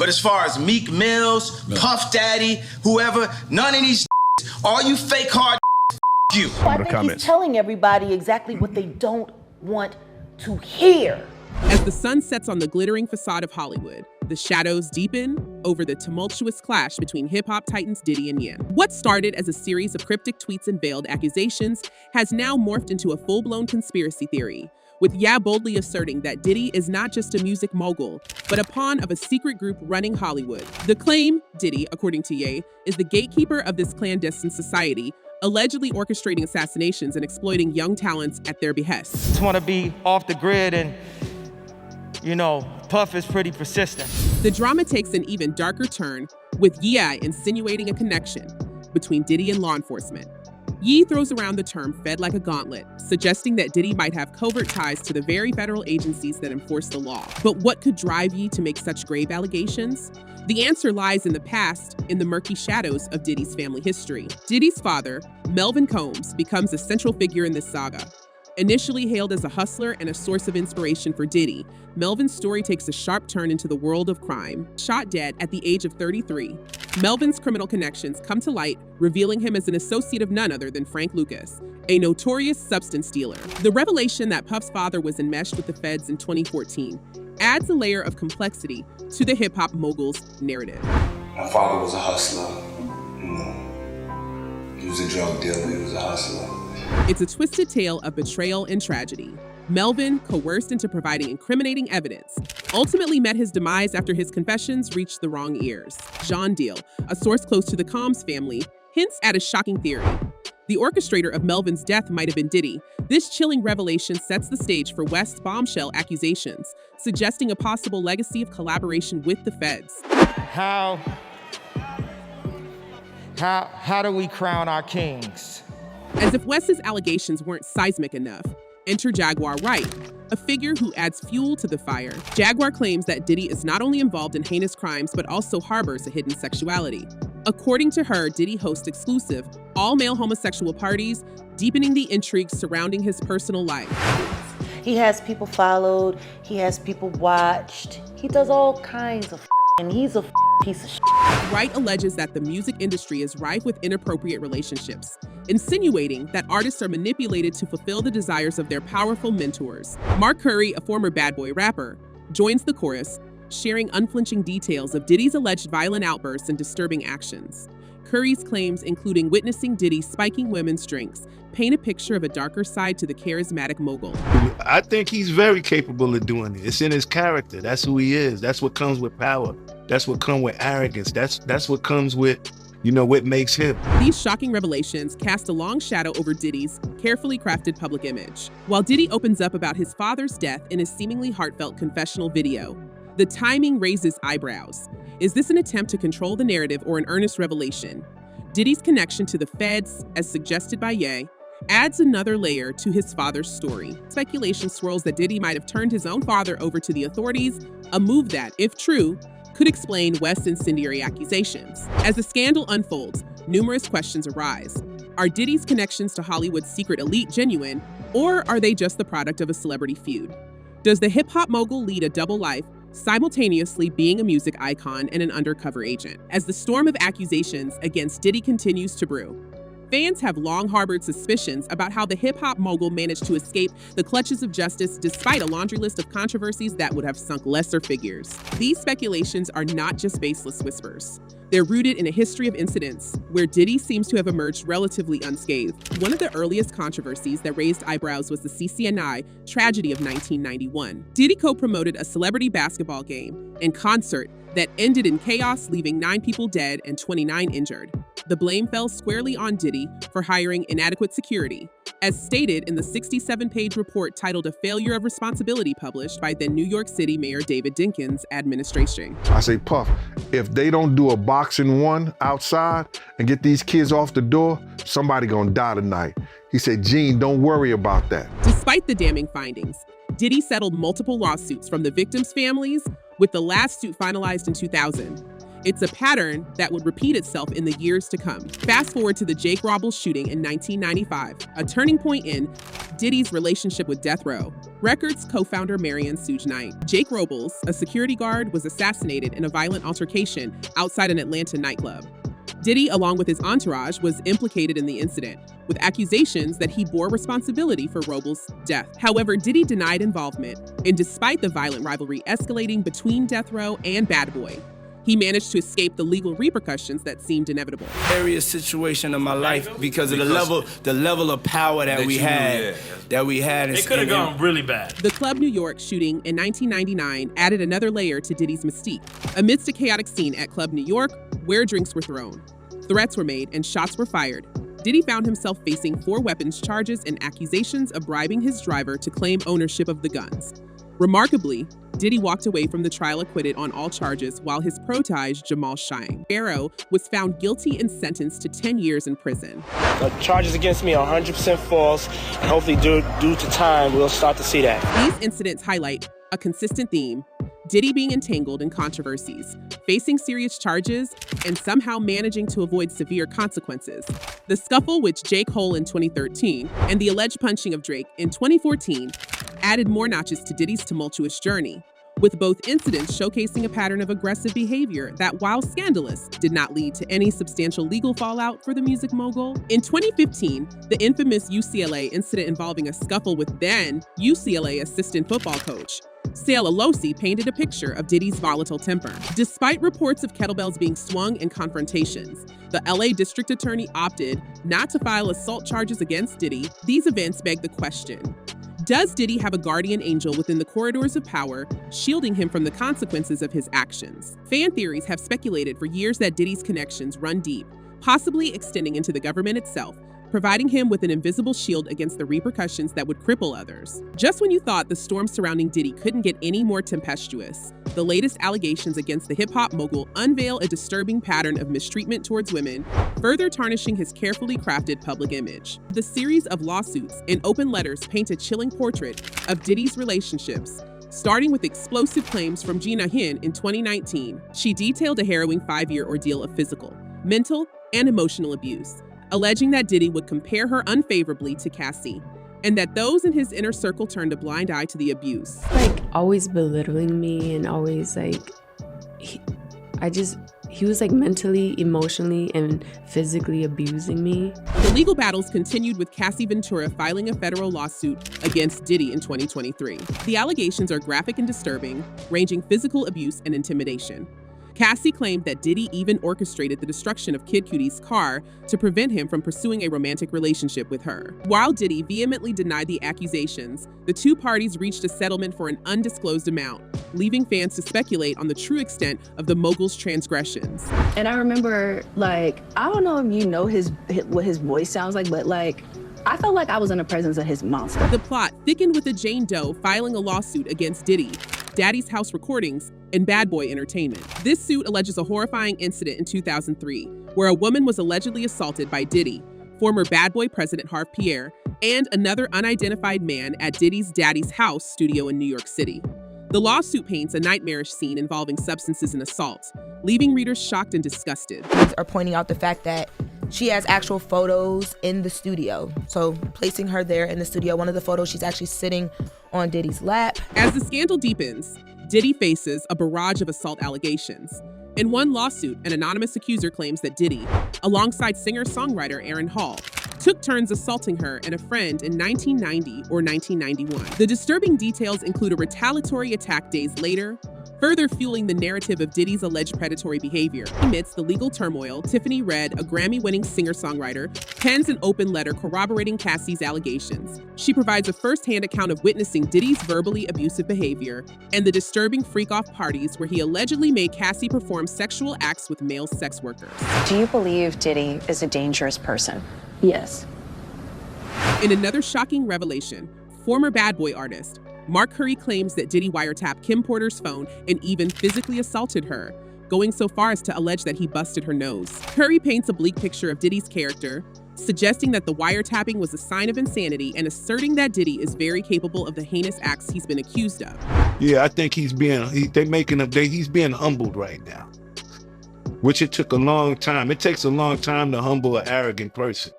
But as far as Meek Mills, Puff Daddy, whoever, none of these all you fake hard you. I think he's telling everybody exactly what they don't want to hear. As the sun sets on the glittering facade of Hollywood, the shadows deepen over the tumultuous clash between hip-hop titans Diddy and Ye. What started as a series of cryptic tweets and veiled accusations has now morphed into a full-blown conspiracy theory, with Ye boldly asserting that Diddy is not just a music mogul, but a pawn of a secret group running Hollywood. The claim, Diddy, according to Ye, is the gatekeeper of this clandestine society, allegedly orchestrating assassinations and exploiting young talents at their behest. Just want to be off the grid and, you know, Puff is pretty persistent. The drama takes an even darker turn, with Ye insinuating a connection between Diddy and law enforcement. Ye throws around the term "fed like a gauntlet," suggesting that Diddy might have covert ties to the very federal agencies that enforce the law. But what could drive Ye to make such grave allegations? The answer lies in the past, in the murky shadows of Diddy's family history. Diddy's father, Melvin Combs, becomes a central figure in this saga. Initially hailed as a hustler and a source of inspiration for Diddy, Melvin's story takes a sharp turn into the world of crime. Shot dead at the age of 33, Melvin's criminal connections come to light, revealing him as an associate of none other than Frank Lucas, a notorious substance dealer. The revelation that Puff's father was enmeshed with the feds in 2014 adds a layer of complexity to the hip-hop mogul's narrative. My father was a hustler, you know. He was a drug dealer, he was a hustler. It's a twisted tale of betrayal and tragedy. Melvin, coerced into providing incriminating evidence, ultimately met his demise after his confessions reached the wrong ears. John Deal, a source close to the Combs family, hints at a shocking theory. The orchestrator of Melvin's death might have been Diddy. This chilling revelation sets the stage for West's bombshell accusations, suggesting a possible legacy of collaboration with the feds. How do we crown our kings? As if West's allegations weren't seismic enough, enter Jaguar Wright, a figure who adds fuel to the fire. Jaguar claims that Diddy is not only involved in heinous crimes, but also harbors a hidden sexuality. According to her, Diddy hosts exclusive, all-male homosexual parties, deepening the intrigue surrounding his personal life. He has people followed, he has people watched, he does all kinds of and he's a piece of shit. Wright alleges that the music industry is rife with inappropriate relationships, insinuating that artists are manipulated to fulfill the desires of their powerful mentors. Mark Curry, a former Bad Boy rapper, joins the chorus, sharing unflinching details of Diddy's alleged violent outbursts and disturbing actions. Curry's claims, including witnessing Diddy spiking women's drinks, paint a picture of a darker side to the charismatic mogul. I think he's very capable of doing it. It's in his character. That's who he is. That's what comes with power. That's what comes with arrogance. That's what comes with, you know, what makes him. These shocking revelations cast a long shadow over Diddy's carefully crafted public image. While Diddy opens up about his father's death in a seemingly heartfelt confessional video, the timing raises eyebrows. Is this an attempt to control the narrative or an earnest revelation? Diddy's connection to the feds, as suggested by Ye, adds another layer to his father's story. Speculation swirls that Diddy might have turned his own father over to the authorities, a move that, if true, could explain West's incendiary accusations. As the scandal unfolds, numerous questions arise. Are Diddy's connections to Hollywood's secret elite genuine, or are they just the product of a celebrity feud? Does the hip-hop mogul lead a double life, simultaneously being a music icon and an undercover agent? As the storm of accusations against Diddy continues to brew, fans have long harbored suspicions about how the hip-hop mogul managed to escape the clutches of justice despite a laundry list of controversies that would have sunk lesser figures. These speculations are not just baseless whispers. They're rooted in a history of incidents where Diddy seems to have emerged relatively unscathed. One of the earliest controversies that raised eyebrows was the CCNI tragedy of 1991. Diddy co-promoted a celebrity basketball game in concert that ended in chaos, leaving 9 people dead and 29 injured. The blame fell squarely on Diddy for hiring inadequate security, as stated in the 67-page report titled "A Failure of Responsibility," published by then New York City Mayor David Dinkins' administration. I say, Puff, if they don't do a boxing one outside and get these kids off the door, somebody gonna die tonight. He said, Gene, don't worry about that. Despite the damning findings, Diddy settled multiple lawsuits from the victims' families, with the last suit finalized in 2000. It's a pattern that would repeat itself in the years to come. Fast forward to the Jake Robles shooting in 1995, a turning point in Diddy's relationship with Death Row. Records co-founder Marion Suge Knight. Jake Robles, a security guard, was assassinated in a violent altercation outside an Atlanta nightclub. Diddy, along with his entourage, was implicated in the incident, with accusations that he bore responsibility for Robles' death. However, Diddy denied involvement, and despite the violent rivalry escalating between Death Row and Bad Boy, he managed to escape the legal repercussions that seemed inevitable. Serious situation of my life because of the level of power that we had. It could have gone really bad. The Club New York shooting in 1999 added another layer to Diddy's mystique. Amidst a chaotic scene at Club New York, where drinks were thrown, threats were made, and shots were fired, Diddy found himself facing 4 weapons charges and accusations of bribing his driver to claim ownership of the guns. Remarkably, Diddy walked away from the trial acquitted on all charges, while his protege, Jamal Shine Barrow, was found guilty and sentenced to 10 years in prison. The charges against me are 100% false, and hopefully due to time, we'll start to see that. These incidents highlight a consistent theme: Diddy being entangled in controversies, facing serious charges, and somehow managing to avoid severe consequences. The scuffle with J. Cole in 2013 and the alleged punching of Drake in 2014 added more notches to Diddy's tumultuous journey, with both incidents showcasing a pattern of aggressive behavior that, while scandalous, did not lead to any substantial legal fallout for the music mogul. In 2015, the infamous UCLA incident involving a scuffle with then UCLA assistant football coach Sale Alosi painted a picture of Diddy's volatile temper. Despite reports of kettlebells being swung in confrontations, the LA district attorney opted not to file assault charges against Diddy. These events beg the question: does Diddy have a guardian angel within the corridors of power, shielding him from the consequences of his actions? Fan theories have speculated for years that Diddy's connections run deep, possibly extending into the government itself, providing him with an invisible shield against the repercussions that would cripple others. Just when you thought the storm surrounding Diddy couldn't get any more tempestuous, the latest allegations against the hip-hop mogul unveil a disturbing pattern of mistreatment towards women, further tarnishing his carefully crafted public image. The series of lawsuits and open letters paint a chilling portrait of Diddy's relationships, starting with explosive claims from Gina Hinn in 2019. She detailed a harrowing 5-year ordeal of physical, mental, and emotional abuse, alleging that Diddy would compare her unfavorably to Cassie, and that those in his inner circle turned a blind eye to the abuse. Like, always belittling me, and always like, he was like mentally, emotionally, and physically abusing me. The legal battles continued, with Cassie Ventura filing a federal lawsuit against Diddy in 2023. The allegations are graphic and disturbing, ranging physical abuse and intimidation. Cassie claimed that Diddy even orchestrated the destruction of Kid Cudi's car to prevent him from pursuing a romantic relationship with her. While Diddy vehemently denied the accusations, the two parties reached a settlement for an undisclosed amount, leaving fans to speculate on the true extent of the mogul's transgressions. And I remember, like, I don't know if you know what his voice sounds like, but like, I felt like I was in the presence of his monster. The plot thickened with a Jane Doe filing a lawsuit against Diddy, Daddy's House Recordings, and Bad Boy Entertainment. This suit alleges a horrifying incident in 2003, where a woman was allegedly assaulted by Diddy, former Bad Boy president Harve Pierre, and another unidentified man at Diddy's Daddy's House studio in New York City. The lawsuit paints a nightmarish scene involving substances and assault, leaving readers shocked and disgusted. Are pointing out the fact that she has actual photos in the studio. So placing her there in the studio, one of the photos, she's actually sitting on Diddy's lap. As the scandal deepens, Diddy faces a barrage of assault allegations. In one lawsuit, an anonymous accuser claims that Diddy, alongside singer-songwriter Aaron Hall, took turns assaulting her and a friend in 1990 or 1991. The disturbing details include a retaliatory attack days later, further fueling the narrative of Diddy's alleged predatory behavior. Amidst the legal turmoil, Tiffany Red, a Grammy-winning singer-songwriter, pens an open letter corroborating Cassie's allegations. She provides a first-hand account of witnessing Diddy's verbally abusive behavior and the disturbing freak-off parties where he allegedly made Cassie perform sexual acts with male sex workers. Do you believe Diddy is a dangerous person? Yes. In another shocking revelation, former Bad Boy artist Mark Curry claims that Diddy wiretapped Kim Porter's phone and even physically assaulted her, going so far as to allege that he busted her nose. Curry paints a bleak picture of Diddy's character, suggesting that the wiretapping was a sign of insanity and asserting that Diddy is very capable of the heinous acts he's been accused of. Yeah, I think he's being humbled right now, which it took a long time. It takes a long time to humble an arrogant person.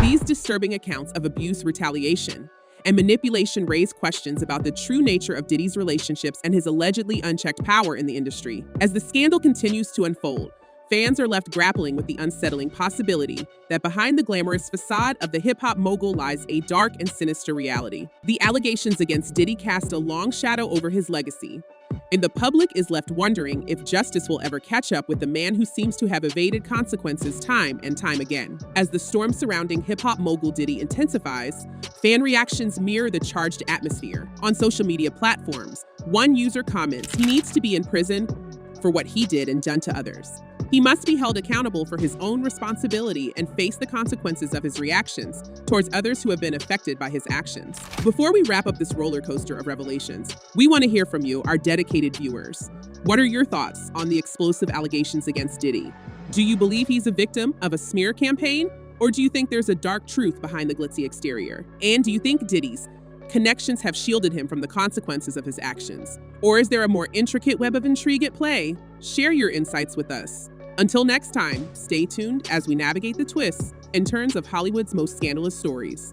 These disturbing accounts of abuse retaliation and manipulation raised questions about the true nature of Diddy's relationships and his allegedly unchecked power in the industry. As the scandal continues to unfold, fans are left grappling with the unsettling possibility that behind the glamorous facade of the hip-hop mogul lies a dark and sinister reality. The allegations against Diddy cast a long shadow over his legacy, and the public is left wondering if justice will ever catch up with the man who seems to have evaded consequences time and time again. As the storm surrounding hip-hop mogul Diddy intensifies, fan reactions mirror the charged atmosphere. On social media platforms, one user comments he needs to be in prison for what he did and done to others. He must be held accountable for his own responsibility and face the consequences of his reactions towards others who have been affected by his actions. Before we wrap up this roller coaster of revelations, we want to hear from you, our dedicated viewers. What are your thoughts on the explosive allegations against Diddy? Do you believe he's a victim of a smear campaign? Or do you think there's a dark truth behind the glitzy exterior? And do you think Diddy's connections have shielded him from the consequences of his actions? Or is there a more intricate web of intrigue at play? Share your insights with us. Until next time, stay tuned as we navigate the twists and turns of Hollywood's most scandalous stories.